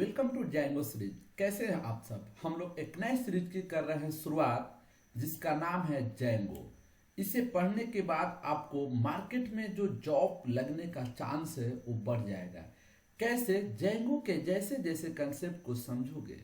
Welcome to Django series. कैसे हैं आप सब। हम लोग एक नए सीरीज की कर रहे हैं शुरुआत, जिसका नाम है जैंगो। इसे पढ़ने के बाद आपको मार्केट में जो जॉब लगने का चांस है वो बढ़ जाएगा। कैसे? जैंगो के जैसे जैसे कंसेप्ट को समझोगे,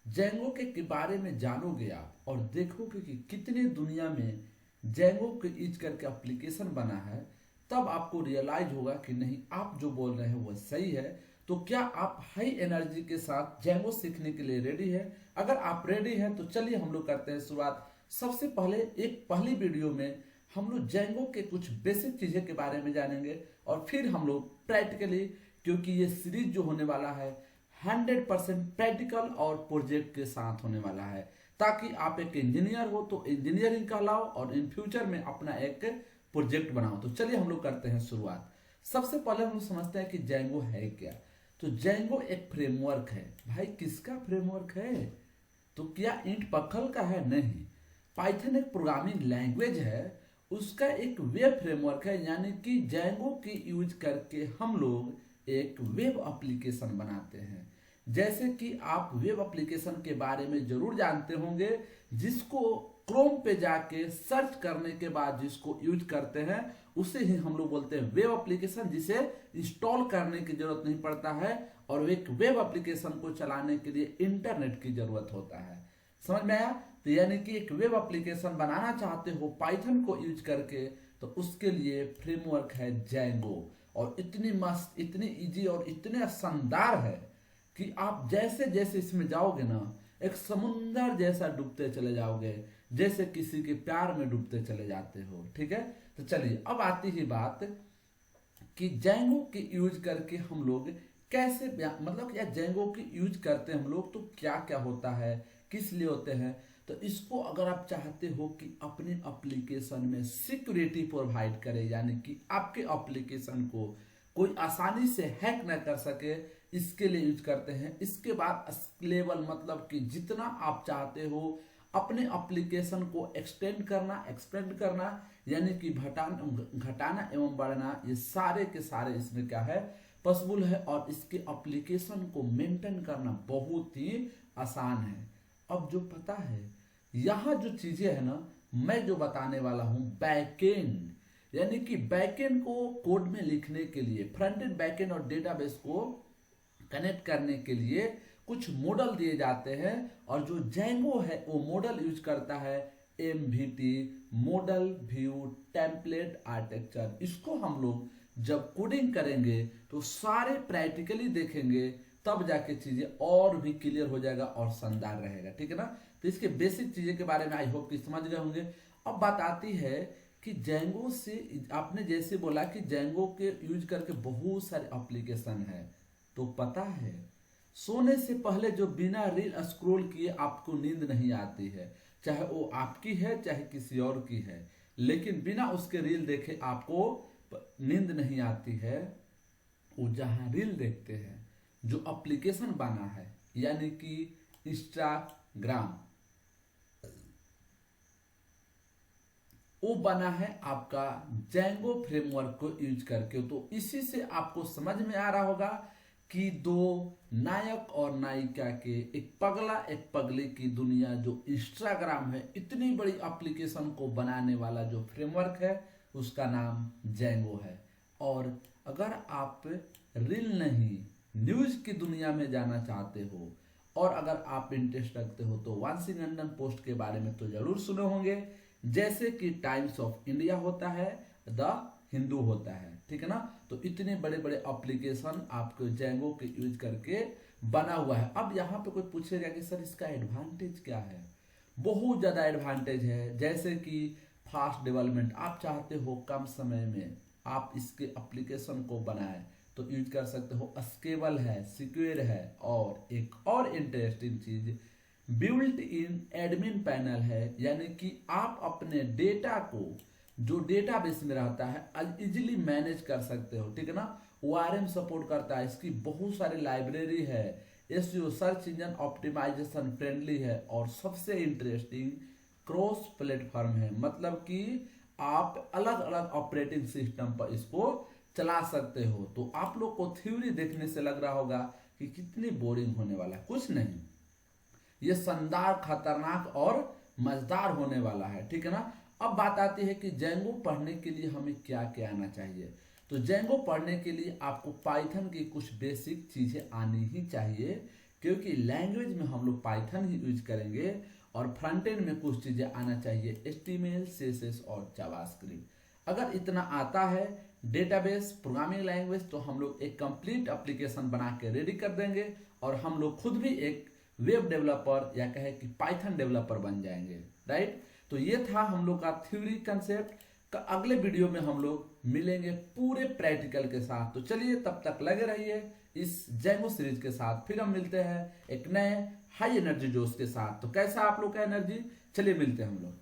जैंगो के बारे में जानोगे आप, और देखोगे कि कितनी दुनिया में जैंगो के यूज करके एप्लीकेशन बना है, तब आपको रियलाइज होगा कि नहीं, आप जो बोल रहे हैं वो सही है। तो क्या आप हाई एनर्जी के साथ जैंगो सीखने के लिए रेडी है? अगर आप रेडी हैं तो चलिए हम लोग करते हैं शुरुआत। सबसे पहले एक पहली वीडियो में हम लोग जैंगो के कुछ बेसिक चीजें के बारे में जानेंगे, और फिर हम लोग प्रैक्टिकली, क्योंकि ये सीरीज जो होने वाला है 100% प्रैक्टिकल और प्रोजेक्ट के साथ होने वाला है, ताकि आप एक इंजीनियर हो तो इंजीनियरिंग कहलाओ और इन फ्यूचर में अपना एक प्रोजेक्ट बनाओ। तो चलिए हम लोग करते हैं शुरुआत। सबसे पहले हम लोग समझते हैं कि जैंगो है क्या। तो जैंगो एक फ्रेमवर्क है। भाई किसका फ्रेमवर्क है? तो क्या ईंट पत्थर का है? नहीं। पाइथन एक प्रोग्रामिंग लैंग्वेज है, उसका एक वेब फ्रेमवर्क है। यानी कि जैंगो की यूज करके हम लोग एक वेब एप्लीकेशन बनाते हैं। जैसे कि आप वेब एप्लीकेशन के बारे में जरूर जानते होंगे, जिसको क्रोम पे जाके सर्च करने के बाद जिसको यूज करते हैं उसे ही हम लोग बोलते हैं वेब एप्लीकेशन, जिसे इंस्टॉल करने की जरूरत नहीं पड़ता है। और एक वेब एप्लीकेशन को चलाने के लिए इंटरनेट की जरूरत होता है। समझ में आया? तो यानी कि एक वेब एप्लीकेशन बनाना चाहते हो पाइथन को यूज करके, तो उसके लिए फ्रेमवर्क है जैंगो। और इतनी मस्त, इतनी इजी और इतने शानदार है कि आप जैसे जैसे इसमें जाओगे ना, एक समुंदर जैसा डूबते चले जाओगे, जैसे किसी के प्यार में डूबते चले जाते हो। ठीक है, तो चलिए अब आती ही बात कि जैंगो की यूज करके हम लोग कैसे, मतलब या जैंगो की यूज करते हैं हम लोग तो क्या क्या होता है, किस लिए होते हैं। तो इसको अगर आप चाहते हो कि अपने एप्लीकेशन में सिक्योरिटी प्रोवाइड करे, यानी कि आपके एप्लीकेशन को कोई आसानी से हैक न कर सके, इसके लिए यूज करते हैं। इसके बाद स्केलेबल, मतलब कि जितना आप चाहते हो अपने एप्लीकेशन को एक्सटेंड करना, यानी कि घटाना एवं बढ़ाना, ये सारे के सारे इसमें क्या है, पॉसिबल है। और इसके एप्लीकेशन को मेंटेन करना बहुत ही आसान है। अब जो पता है, यहाँ जो चीजें है ना, मैं जो बताने वाला हूं बैकएंड, यानी कि बैकएंड को कोड में लिखने के लिए, फ्रंट एंड बैकएंड और डेटाबेस को कनेक्ट करने के लिए कुछ मॉडल दिए जाते हैं। और जो जैंगो है वो मॉडल यूज करता है MVT, model view template architecture. इसको हम लोग जब कोडिंग करेंगे तो सारे प्रैक्टिकली देखेंगे, तब जाके चीजें और भी क्लियर हो जाएगा और शानदार रहेगा। ठीक है ना? तो इसके बेसिक चीजें के बारे में आई होप कि समझ गए होंगे। अब बात आती है कि जैंगो से, आपने जैसे बोला कि जैंगो के यूज करके बहुत सारे एप्लीकेशन है, तो पता है सोने से पहले जो बिना रील स्क्रॉल किए आपको नींद नहीं आती है, चाहे वो आपकी है चाहे किसी और की है, लेकिन बिना उसके रील देखे आपको नींद नहीं आती है। वो जहां रील देखते हैं, जो एप्लीकेशन बना है, यानी कि इंस्टाग्राम, वो बना है आपका जैंगो फ्रेमवर्क को यूज करके। तो इसी से आपको समझ में आ रहा होगा कि दो नायक और नायिका के, एक पगला एक पगली की दुनिया जो इंस्टाग्राम है, इतनी बड़ी एप्लीकेशन को बनाने वाला जो फ्रेमवर्क है उसका नाम जैंगो है। और अगर आप रील नहीं, न्यूज की दुनिया में जाना चाहते हो, और अगर आप इंटरेस्ट रखते हो, तो वाशिंगटन पोस्ट के बारे में तो जरूर सुने होंगे, जैसे कि टाइम्स ऑफ इंडिया होता है, द हिंदू होता है। ठीक है ना? तो इतने बड़े बड़े एप्लीकेशन आपको जैंगो के यूज करके बना हुआ है। अब यहाँ पे कोई पूछेगा कि सर इसका एडवांटेज क्या है? बहुत ज्यादा एडवांटेज है। जैसे कि फास्ट डेवलपमेंट, आप चाहते हो कम समय में आप इसके एप्लीकेशन को बनाए तो यूज कर सकते हो। स्केलेबल है, सिक्योर है, और एक और इंटरेस्टिंग चीज, बिल्ट इन एडमिन पैनल है, यानी कि आप अपने डेटा को जो डेटाबेस में रहता है इजीली मैनेज कर सकते हो। ठीक है ना? ORM सपोर्ट करता है, इसकी बहुत सारी लाइब्रेरी है, SEO search engine optimisation friendly है, और सबसे इंटरेस्टिंग क्रॉस प्लेटफॉर्म है, मतलब कि आप अलग अलग ऑपरेटिंग सिस्टम पर इसको चला सकते हो। तो आप लोग को थ्योरी देखने से लग रहा होगा कि कि कितनी बोरिंग होने वाला है, कुछ नहीं, ये शानदार, खतरनाक और मजेदार होने वाला है, ठीक है ना। अब बात आती है कि जेंगो पढ़ने के लिए हमें क्या क्या आना चाहिए। तो जेंगो पढ़ने के लिए आपको पाइथन की कुछ बेसिक चीजें आनी ही चाहिए, क्योंकि लैंग्वेज में हम लोग पाइथन ही यूज करेंगे। और फ्रंट एंड में कुछ चीजें आना चाहिए, HTML, CSS और जावास्क्रिप्ट। अगर इतना आता है, डेटाबेस, प्रोग्रामिंग लैंग्वेज, तो हम लोग एक कंप्लीट एप्लीकेशन बना के रेडी कर देंगे और हम लोग खुद भी एक वेब डेवलपर या कहे कि पाइथन डेवलपर बन जाएंगे, राइट। तो ये था हम लोग का थ्योरी कंसेप्ट का। अगले वीडियो में हम लोग मिलेंगे पूरे प्रैक्टिकल के साथ। तो चलिए तब तक लगे रहिए इस जेंगो सीरीज के साथ। फिर हम मिलते हैं एक नए हाई एनर्जी जोश के साथ। तो कैसा आप लोग का एनर्जी, चलिए मिलते हैं हम लोग।